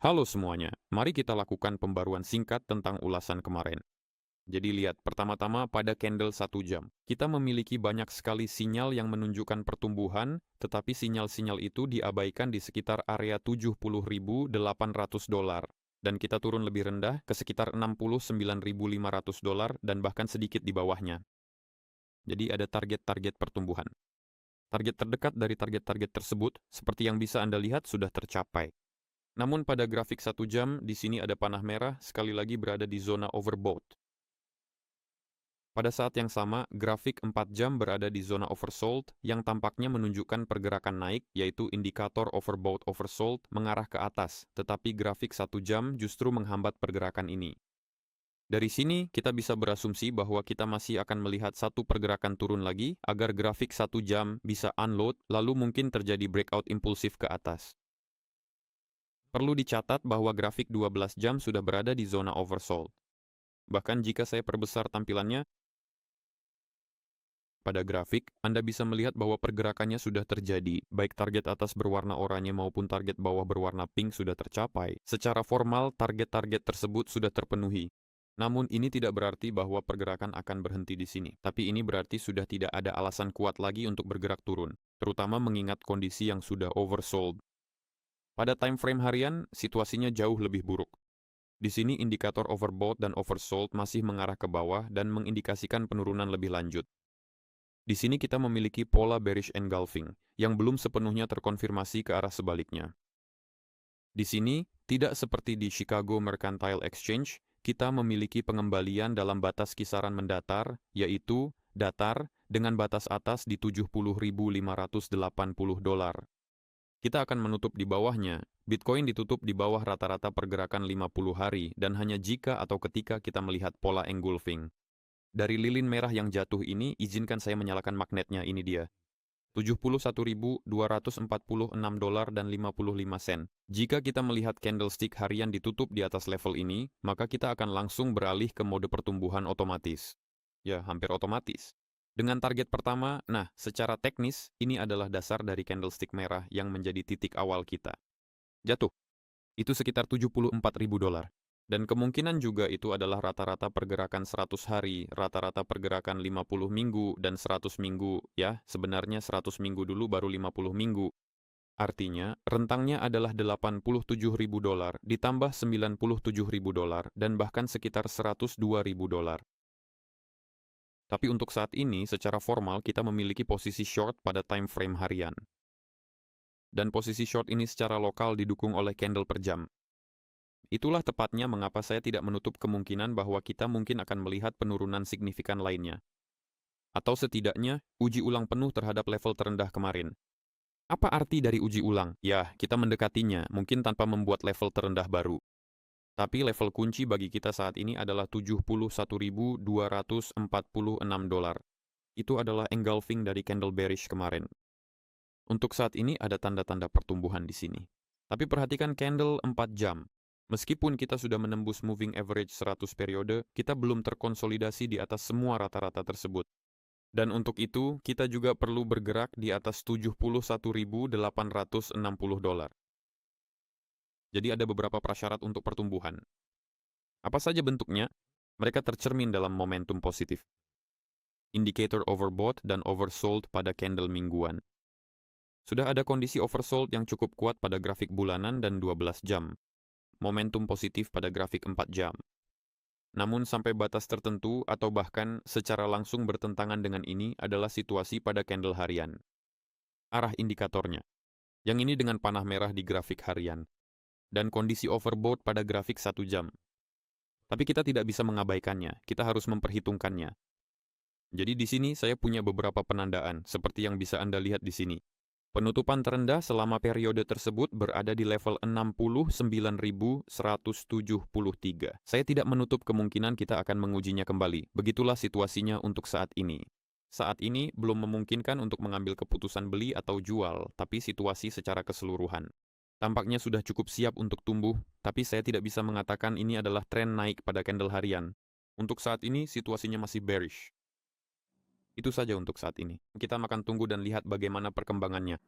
Halo semuanya, mari kita lakukan pembaruan singkat tentang ulasan kemarin. Jadi lihat, pertama-tama pada candle 1 jam, kita memiliki banyak sekali sinyal yang menunjukkan pertumbuhan, tetapi sinyal-sinyal itu diabaikan di sekitar area 70.800 dolar. Dan kita turun lebih rendah ke sekitar 69.500 dolar dan bahkan sedikit di bawahnya. Jadi ada target-target pertumbuhan. Target terdekat dari target-target tersebut, seperti yang bisa Anda lihat, sudah tercapai. Namun pada grafik 1 jam, di sini ada panah merah sekali lagi berada di zona overbought. Pada saat yang sama, grafik 4 jam berada di zona oversold yang tampaknya menunjukkan pergerakan naik, yaitu indikator overbought oversold mengarah ke atas, tetapi grafik 1 jam justru menghambat pergerakan ini. Dari sini, kita bisa berasumsi bahwa kita masih akan melihat satu pergerakan turun lagi agar grafik 1 jam bisa unload, lalu mungkin terjadi breakout impulsif ke atas. Perlu dicatat bahwa grafik 12 jam sudah berada di zona oversold. Bahkan jika saya perbesar tampilannya, pada grafik, Anda bisa melihat bahwa pergerakannya sudah terjadi, baik target atas berwarna oranye maupun target bawah berwarna pink sudah tercapai. Secara formal, target-target tersebut sudah terpenuhi. Namun ini tidak berarti bahwa pergerakan akan berhenti di sini, tapi ini berarti sudah tidak ada alasan kuat lagi untuk bergerak turun, terutama mengingat kondisi yang sudah oversold. Pada time frame harian, situasinya jauh lebih buruk. Di sini indikator overbought dan oversold masih mengarah ke bawah dan mengindikasikan penurunan lebih lanjut. Di sini kita memiliki pola bearish engulfing yang belum sepenuhnya terkonfirmasi ke arah sebaliknya. Di sini, tidak seperti di Chicago Mercantile Exchange, kita memiliki pengembalian dalam batas kisaran mendatar, yaitu datar dengan batas atas di 70.580 dolar. Kita akan menutup di bawahnya. Bitcoin ditutup di bawah rata-rata pergerakan 50 hari dan hanya jika atau ketika kita melihat pola engulfing. Dari lilin merah yang jatuh ini, izinkan saya menyalakan magnetnya, ini dia. 71.246 dolar dan 55 sen. Jika kita melihat candlestick harian ditutup di atas level ini, maka kita akan langsung beralih ke mode pertumbuhan otomatis. Ya, hampir otomatis. Dengan target pertama, secara teknis, ini adalah dasar dari candlestick merah yang menjadi titik awal kita. Jatuh. Itu sekitar 74.000 dolar. Dan kemungkinan juga itu adalah rata-rata pergerakan 100 hari, rata-rata pergerakan 50 minggu, dan 100 minggu. Ya, sebenarnya 100 minggu dulu baru 50 minggu. Artinya, rentangnya adalah 87.000 dolar, ditambah 97.000 dolar, dan bahkan sekitar 102.000 dolar. Tapi untuk saat ini, secara formal kita memiliki posisi short pada time frame harian. Dan posisi short ini secara lokal didukung oleh candle per jam. Itulah tepatnya mengapa saya tidak menutup kemungkinan bahwa kita mungkin akan melihat penurunan signifikan lainnya. Atau setidaknya, uji ulang penuh terhadap level terendah kemarin. Apa arti dari uji ulang? Ya, kita mendekatinya, mungkin tanpa membuat level terendah baru. Tapi level kunci bagi kita saat ini adalah 71.246 dolar. Itu adalah engulfing dari candle bearish kemarin. Untuk saat ini ada tanda-tanda pertumbuhan di sini. Tapi perhatikan candle 4 jam. Meskipun kita sudah menembus moving average 100 periode, kita belum terkonsolidasi di atas semua rata-rata tersebut. Dan untuk itu, kita juga perlu bergerak di atas 71.860 dolar. Jadi ada beberapa prasyarat untuk pertumbuhan. Apa saja bentuknya? Mereka tercermin dalam momentum positif. Indikator overbought dan oversold pada candle mingguan. Sudah ada kondisi oversold yang cukup kuat pada grafik bulanan dan 12 jam. Momentum positif pada grafik 4 jam. Namun sampai batas tertentu atau bahkan secara langsung bertentangan dengan ini adalah situasi pada candle harian. Arah indikatornya. Yang ini dengan panah merah di grafik harian. Dan kondisi overbought pada grafik 1 jam. Tapi kita tidak bisa mengabaikannya, kita harus memperhitungkannya. Jadi di sini saya punya beberapa penandaan, seperti yang bisa Anda lihat di sini. Penutupan terendah selama periode tersebut berada di level 69.173. Saya tidak menutup kemungkinan kita akan mengujinya kembali. Begitulah situasinya untuk saat ini. Saat ini belum memungkinkan untuk mengambil keputusan beli atau jual, tapi situasi secara keseluruhan tampaknya sudah cukup siap untuk tumbuh, tapi saya tidak bisa mengatakan ini adalah tren naik pada candle harian. Untuk saat ini, situasinya masih bearish. Itu saja untuk saat ini. Kita akan tunggu dan lihat bagaimana perkembangannya.